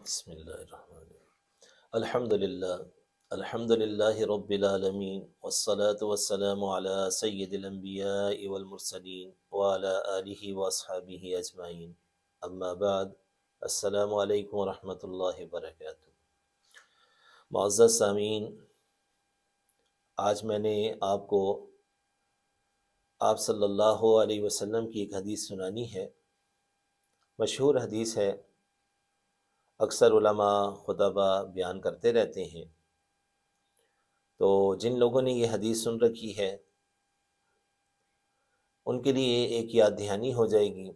بسم اللہ الرحمن الرحیم الحمد للہ رب العالمین والصلاة والسلام علی سید الانبیاء والمرسلین وعلی آلہ واصحابہ اجمعین اما بعد السلام علیکم ورحمۃ اللہ وبرکاتہ۔ معزز سامعین، آج میں نے آپ کو آپ صلی اللہ علیہ وسلم کی ایک حدیث سنانی ہے۔ مشہور حدیث ہے، اکثر علماء خطبہ بیان کرتے رہتے ہیں، تو جن لوگوں نے یہ حدیث سن رکھی ہے ان کے لیے ایک یاد دہانی ہو جائے گی،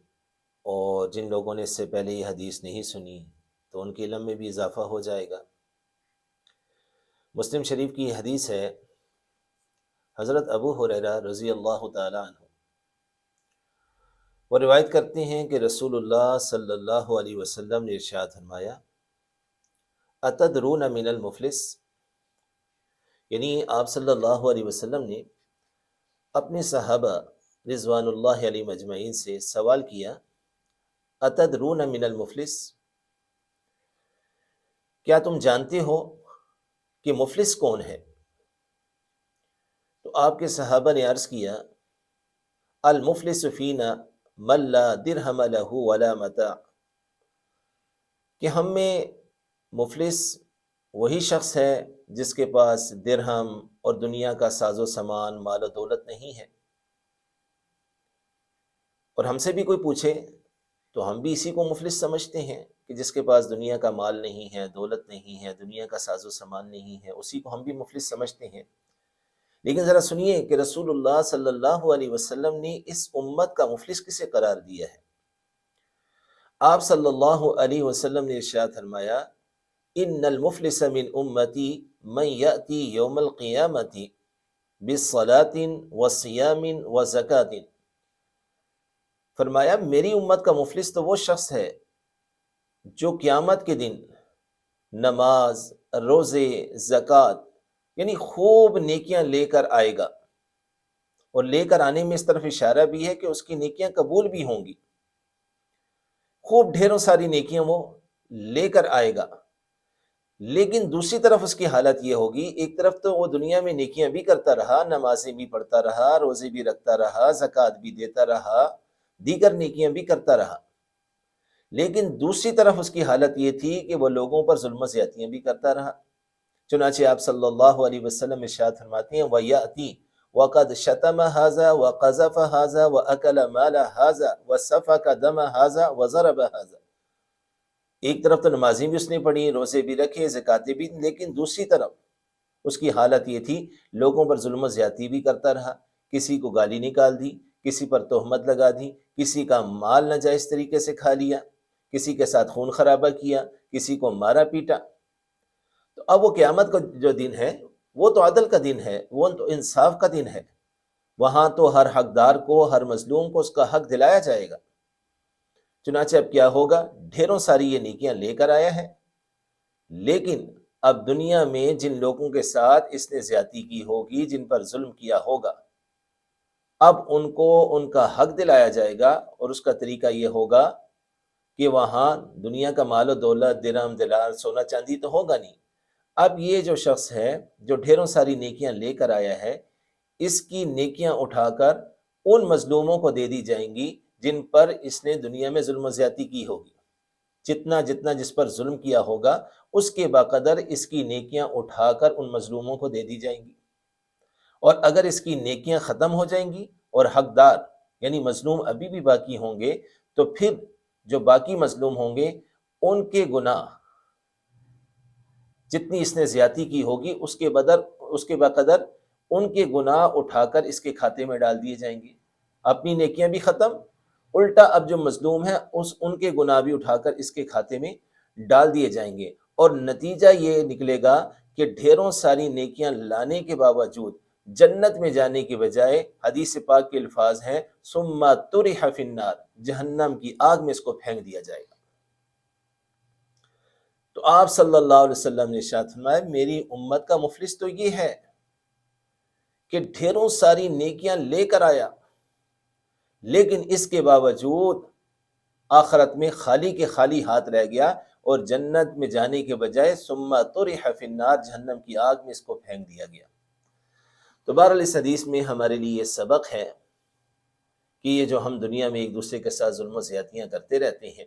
اور جن لوگوں نے اس سے پہلے یہ حدیث نہیں سنی تو ان کے علم میں بھی اضافہ ہو جائے گا۔ مسلم شریف کی یہ حدیث ہے، حضرت ابو ہریرہ رضی اللہ تعالی عنہ وہ روایت کرتے ہیں کہ رسول اللہ صلی اللہ علیہ وسلم نے ارشاد فرمایا، اتدرون من المفلس، یعنی آپ صلی اللہ علیہ وسلم نے اپنے صحابہ رضوان اللہ علیہ مجمعین سے سوال کیا، اتدرون من المفلس، کیا تم جانتے ہو کہ مفلس کون ہے؟ تو آپ کے صحابہ نے عرض کیا، المفلس فینا من لا درہم لہ ولا متاع، کہ ہم میں مفلس وہی شخص ہے جس کے پاس درہم اور دنیا کا ساز و سامان مال و دولت نہیں ہے۔ اور ہم سے بھی کوئی پوچھے تو ہم بھی اسی کو مفلس سمجھتے ہیں کہ جس کے پاس دنیا کا مال نہیں ہے، دولت نہیں ہے، دنیا کا ساز و سامان نہیں ہے، اسی کو ہم بھی مفلس سمجھتے ہیں۔ لیکن ذرا سنیے کہ رسول اللہ صلی اللہ علیہ وسلم نے اس امت کا مفلس کسے قرار دیا ہے۔ آپ صلی اللہ علیہ وسلم نے ارشاد فرمایا، ان المفلس من امتی من یأتی یوم القیامت بالصلاة وصیام وزکاۃ، فرمایا میری امت کا مفلس تو وہ شخص ہے جو قیامت کے دن نماز، روزے، زکوٰۃ یعنی خوب نیکیاں لے کر آئے گا، اور لے کر آنے میں اس طرف اشارہ بھی ہے کہ اس کی نیکیاں قبول بھی ہوں گی، خوب ڈھیروں ساری نیکیاں وہ لے کر آئے گا۔ لیکن دوسری طرف اس کی حالت یہ ہوگی، ایک طرف تو وہ دنیا میں نیکیاں بھی کرتا رہا، نمازیں بھی پڑھتا رہا، روزے بھی رکھتا رہا، زکوٰۃ بھی دیتا رہا، دیگر نیکیاں بھی کرتا رہا، لیکن دوسری طرف اس کی حالت یہ تھی کہ وہ لوگوں پر ظلم و زیادتیاں بھی کرتا رہا۔ چنانچہ آپ صلی اللہ علیہ وسلم ارشاد فرماتے ہیں، وَيَأْتِي وَقَدْ شَتَمَ هَذَا وَقَذَفَ هَذَا وَأَكَلَ مَالَ هَذَا وَسَفَكَ دَمَ هَذَا وَضَرَبَ هَذَا، ایک طرف تو نمازیں بھی اس نے پڑھی، روزے بھی رکھے، زکاتیں بھی، لیکن دوسری طرف اس کی حالت یہ تھی لوگوں پر ظلم و زیادتی بھی کرتا رہا، کسی کو گالی نکال دی، کسی پر تہمت لگا دی، کسی کا مال ناجائز طریقے سے کھا لیا، کسی کے ساتھ خون خرابہ کیا، کسی کو مارا پیٹا۔ تو اب وہ قیامت کا جو دن ہے وہ تو عدل کا دن ہے، وہ تو انصاف کا دن ہے، وہاں تو ہر حقدار کو، ہر مظلوم کو اس کا حق دلایا جائے گا۔ چنانچہ اب کیا ہوگا، ڈھیروں ساری یہ نیکیاں لے کر آیا ہے، لیکن اب دنیا میں جن لوگوں کے ساتھ اس نے زیادتی کی ہوگی، جن پر ظلم کیا ہوگا، اب ان کو ان کا حق دلایا جائے گا، اور اس کا طریقہ یہ ہوگا کہ وہاں دنیا کا مال و دولت، درہم دینار، سونا چاندی تو ہوگا نہیں۔ اب یہ جو شخص ہے جو ڈھیروں ساری نیکیاں لے کر آیا ہے، اس کی نیکیاں اٹھا کر ان مظلوموں کو دے دی جائیں گی جن پر اس نے دنیا میں ظلم و زیادتی کی ہوگی۔ جتنا جتنا جس پر ظلم کیا ہوگا اس کے بقدر اس کی نیکیاں اٹھا کر ان مظلوموں کو دے دی جائیں گی، اور اگر اس کی نیکیاں ختم ہو جائیں گی اور حقدار یعنی مظلوم ابھی بھی باقی ہوں گے، تو پھر جو باقی مظلوم ہوں گے ان کے گناہ جتنی اس نے زیادتی کی ہوگی اس کے بقدر ان کے گناہ اٹھا کر اس کے کھاتے میں ڈال دیے جائیں گے۔ اپنی نیکیاں بھی ختم، الٹا اب جو مظلوم ہے ان کے گناہ بھی اٹھا کر اس کے کھاتے میں ڈال دیے جائیں گے، اور نتیجہ یہ نکلے گا کہ ڈھیروں ساری نیکیاں لانے کے باوجود جنت میں جانے کے بجائے حدیث پاک کے الفاظ ہیں ثم طرح فی النار، جہنم کی آگ میں اس کو پھینک دیا جائے گا۔ تو آپ صلی اللہ علیہ وسلم نے ارشاد فرمایا، میری امت کا مفلس تو یہ ہے کہ ڈھیروں ساری نیکیاں لے کر آیا، لیکن اس کے باوجود آخرت میں خالی کے خالی ہاتھ رہ گیا، اور جنت میں جانے کے بجائے ثم طرح فی النار، جہنم کی آگ میں اس کو پھینک دیا گیا۔ تو بہرحال اس حدیث میں ہمارے لیے یہ سبق ہے کہ یہ جو ہم دنیا میں ایک دوسرے کے ساتھ ظلم و زیادتیاں کرتے رہتے ہیں،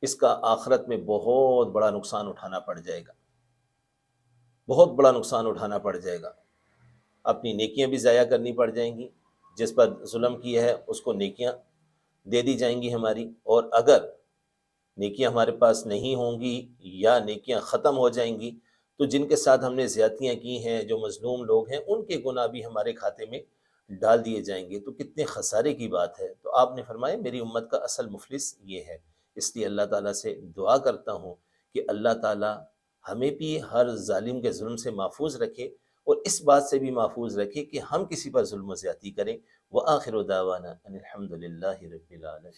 اس کا آخرت میں بہت بڑا نقصان اٹھانا پڑ جائے گا، بہت بڑا نقصان اٹھانا پڑ جائے گا۔ اپنی نیکیاں بھی ضائع کرنی پڑ جائیں گی، جس پر ظلم کیا ہے اس کو نیکیاں دے دی جائیں گی ہماری، اور اگر نیکیاں ہمارے پاس نہیں ہوں گی یا نیکیاں ختم ہو جائیں گی تو جن کے ساتھ ہم نے زیادتیاں کی ہیں، جو مظلوم لوگ ہیں، ان کے گناہ بھی ہمارے کھاتے میں ڈال دیے جائیں گے۔ تو کتنے خسارے کی بات ہے۔ تو آپ نے فرمایا میری امت کا اصل مفلس یہ ہے۔ اس لیے اللہ تعالیٰ سے دعا کرتا ہوں کہ اللہ تعالیٰ ہمیں بھی ہر ظالم کے ظلم سے محفوظ رکھے، اور اس بات سے بھی محفوظ رکھے کہ ہم کسی پر ظلم و زیادتی کریں۔ وآخر دعوانا ان الحمد للہ رب العالمین۔